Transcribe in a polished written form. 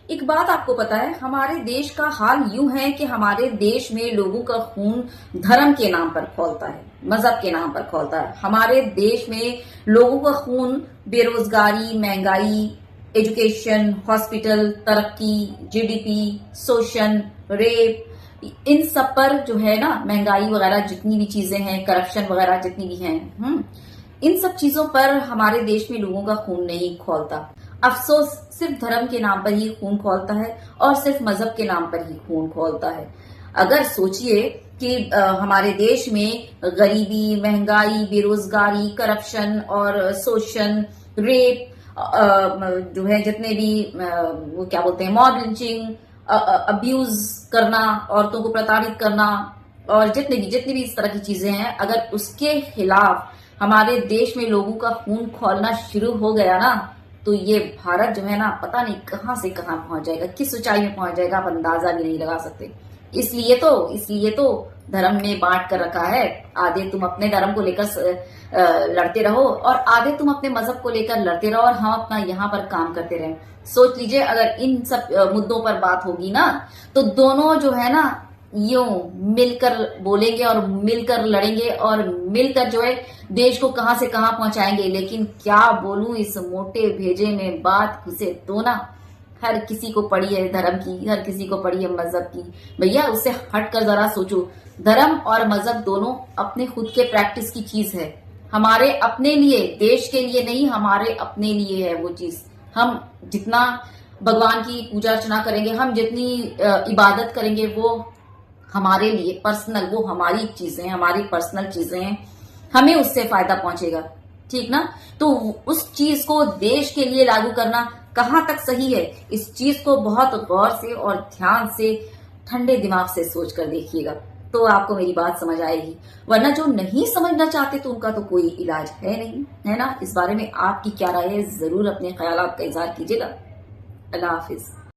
एक बात आपको पता है, हमारे देश का हाल यूं है कि हमारे देश में लोगों का खून धर्म के नाम पर खौलता है, मजहब के नाम पर खौलता है। हमारे देश में लोगों का खून बेरोजगारी, महंगाई, एजुकेशन, हॉस्पिटल, तरक्की, जीडीपी, शोषण, रेप, इन सब पर जो है ना, महंगाई वगैरह जितनी भी चीजें हैं, करप्शन वगैरह जितनी भी हैं, इन सब चीजों पर हमारे देश में लोगों का खून नहीं खौलता। अफसोस, सिर्फ धर्म के नाम पर ही खून खौलता है और सिर्फ मजहब के नाम पर ही खून खौलता है। अगर सोचिए कि हमारे देश में गरीबी, महंगाई, बेरोजगारी, करप्शन और शोषण, रेप, जो है जितने भी वो क्या बोलते हैं, मॉब लिंचिंग, अब्यूज करना, औरतों को प्रताड़ित करना और जितनी भी इस तरह की चीजें हैं, अगर उसके खिलाफ हमारे देश में लोगों का खून खौलना शुरू हो गया ना, तो ये भारत जो है ना, पता नहीं कहां से कहां पहुंच जाएगा, किस ऊंचाई में पहुंच जाएगा, आप अंदाजा भी नहीं लगा सकते। इसलिए तो धर्म ने बांट कर रखा है। आधे तुम अपने धर्म को लेकर लड़ते रहो और आधे तुम अपने मजहब को लेकर लड़ते रहो और हम अपना यहाँ पर काम करते रहें। सोच लीजिए, अगर इन सब मुद्दों पर बात होगी ना, तो दोनों जो है ना, यूं मिलकर बोलेंगे और मिलकर लड़ेंगे और मिलकर जो है देश को कहां से कहां पहुंचाएंगे। लेकिन क्या बोलूं, इस मोटे भेजे में बात घुसे तो ना, हर किसी को पड़ी है धर्म की, हर किसी को पड़ी है मजहब की। भैया उससे हटकर जरा सोचो, धर्म और मजहब दोनों अपने खुद के प्रैक्टिस की चीज है, हमारे अपने लिए, देश के लिए नहीं, हमारे अपने लिए है वो चीज। हम जितना भगवान की पूजा अर्चना करेंगे, हम जितनी इबादत करेंगे, वो हमारे लिए पर्सनल, वो हमारी चीजें हैं, हमारी पर्सनल चीजें हैं, हमें उससे फायदा पहुंचेगा, ठीक ना। तो उस चीज को देश के लिए लागू करना कहां तक सही है, इस चीज को बहुत गौर से और ध्यान से, ठंडे दिमाग से सोच कर देखिएगा, तो आपको मेरी बात समझ आएगी। वरना जो नहीं समझना चाहते तो उनका तो कोई इलाज है नहीं, है ना। इस बारे में आपकी क्या राय है, जरूर अपने ख्यालात का इजहार कीजिएगा। अल्लाह हाफिज।